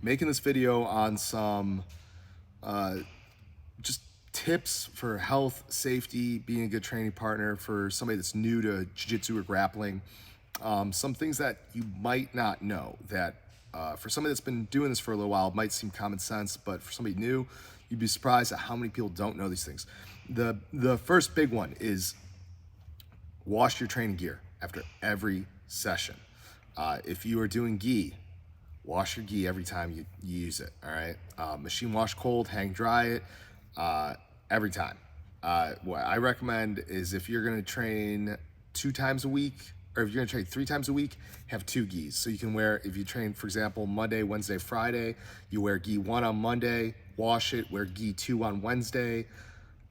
Making this video on some just tips for health, safety, being a good training partner for somebody that's new to jiu-jitsu or grappling. Some things that you might not know that for somebody that's been doing this for a little while might seem common sense, but for somebody new, you'd be surprised at how many people don't know these things. The first big one is wash your training gear after every session. If you are doing gi, wash your gi every time you use it, all right? Machine wash cold, hang dry it every time. What I recommend is if you're gonna train 2 times a week, or if you're gonna train 3 times a week, have 2 gis. So you can wear, if you train, for example, Monday, Wednesday, Friday, you wear gi 1 on Monday, wash it, wear gi 2 on Wednesday,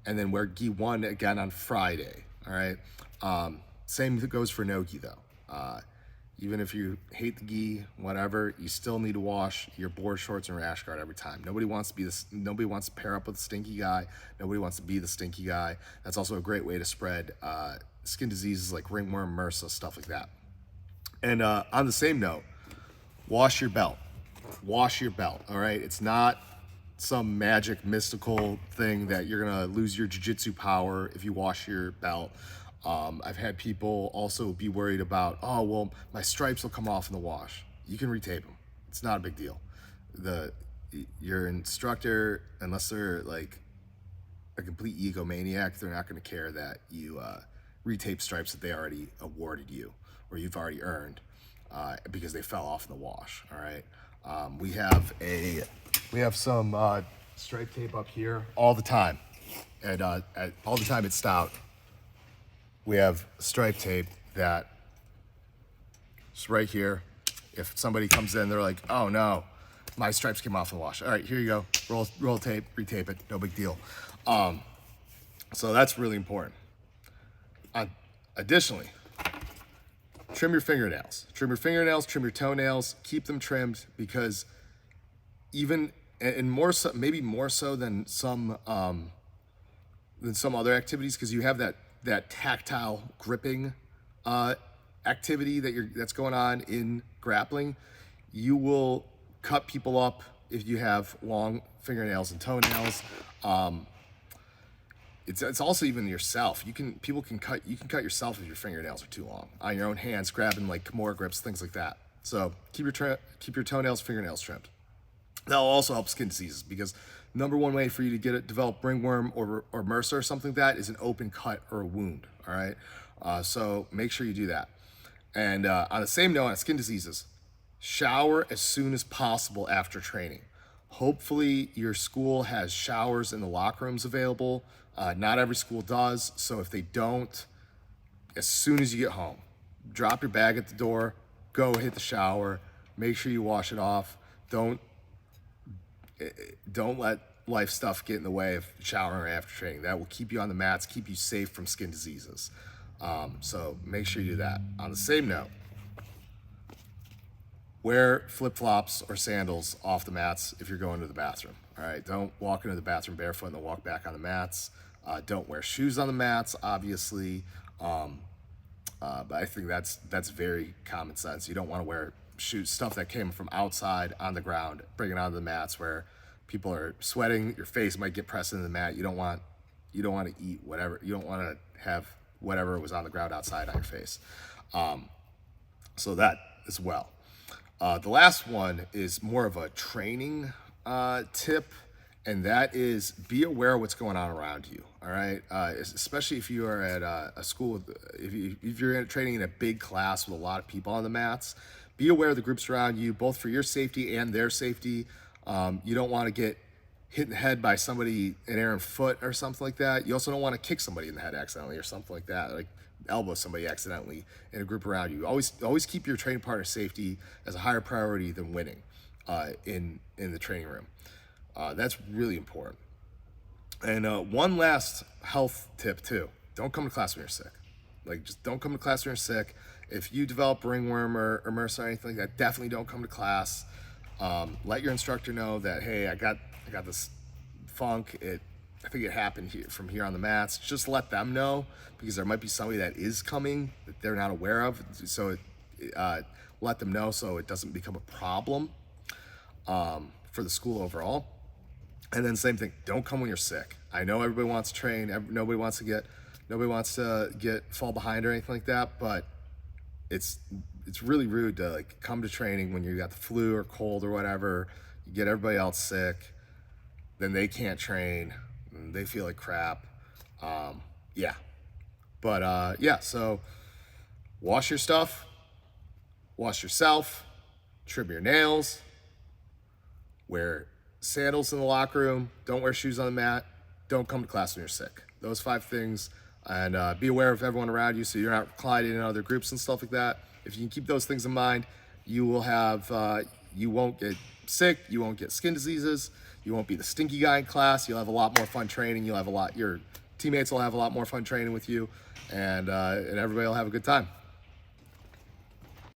and then wear gi 1 again on Friday, all right? Same goes for no gi though. Even if you hate the gi, whatever, you still need to wash your board shorts and rash guard every time. Nobody wants to be this. Nobody wants to pair up with the stinky guy. Nobody wants to be the stinky guy. That's also a great way to spread skin diseases like ringworm, MRSA, stuff like that. And on the same note, wash your belt. Wash your belt. All right, it's not some magic mystical thing that you're gonna lose your jiu-jitsu power if you wash your belt. I've had people also be worried about, oh, well, my stripes will come off in the wash. You can retape them. It's not a big deal. Your instructor, unless they're like a complete egomaniac, they're not going to care that you retape stripes that they already awarded you or you've already earned because they fell off in the wash. All right. We have some stripe tape up here all the time, and all the time it's stout. We have stripe tape that is right here. If somebody comes in, they're like, oh no, my stripes came off the wash. All right, here you go. Roll tape, retape it, no big deal. So that's really important. Additionally, trim your fingernails. Trim your fingernails, trim your toenails, keep them trimmed, because even, and more so, maybe more so than some other activities, because you have that tactile gripping activity that's going on in grappling. You will cut people up if you have long fingernails and toenails. It's also even yourself. You can cut yourself if your fingernails are too long on your own hands, grabbing like Kimura grips, things like that. So keep your toenails, fingernails trimmed. That'll also help skin diseases, because number one way for you to develop ringworm or MRSA or something like that is an open cut or a wound, all right? So make sure you do that. And on the same note, on skin diseases, shower as soon as possible after training. Hopefully your school has showers in the locker rooms available. Not every school does, so if they don't, as soon as you get home, drop your bag at the door, go hit the shower, make sure you wash it off. Don't let life stuff get in the way of showering after training. That will keep you on the mats, keep you safe from skin diseases. So make sure you do that. On the same note, wear flip-flops or sandals off the mats if you're going to the bathroom. All right, don't walk into the bathroom barefoot and then walk back on the mats. Don't wear shoes on the mats, obviously. But I think that's very common sense. You don't want to wear stuff that came from outside on the ground, bring it onto the mats where people are sweating. Your face might get pressed into the mat. You don't want to eat whatever. You don't want to have whatever was on the ground outside on your face. So that as well. The last one is more of a training tip, and that is be aware of what's going on around you. All right, especially if you are at a school, if you're training in a big class with a lot of people on the mats. Be aware of the groups around you, both for your safety and their safety. You don't want to get hit in the head by somebody, an errant foot or something like that. You also don't want to kick somebody in the head accidentally or something like that, like elbow somebody accidentally in a group around you. Always keep your training partner's safety as a higher priority than winning in the training room. That's really important. And one last health tip too: don't come to class when you're sick. Like, just don't come to class when you're sick. If you develop ringworm or MRSA or anything like that, definitely don't come to class. Let your instructor know that, hey, I got this funk. I think it happened from here on the mats. Just let them know, because there might be somebody that is coming that they're not aware of. So let them know so it doesn't become a problem. for the school overall. And then same thing, don't come when you're sick. I know everybody wants to train, nobody wants to get fall behind or anything like that, but it's really rude to like come to training when you got the flu or cold or whatever. You get everybody else sick, then they can't train, and they feel like crap. Yeah, but yeah. So wash your stuff, wash yourself, trim your nails, wear sandals in the locker room, don't wear shoes on the mat, don't come to class when you're sick. Those 5 things, and be aware of everyone around you so you're not colliding in other groups and stuff like that. If you can keep those things in mind, you will have, you won't get sick, you won't get skin diseases, you won't be the stinky guy in class, you'll have a lot more fun training, your teammates will have a lot more fun training with you, and everybody will have a good time.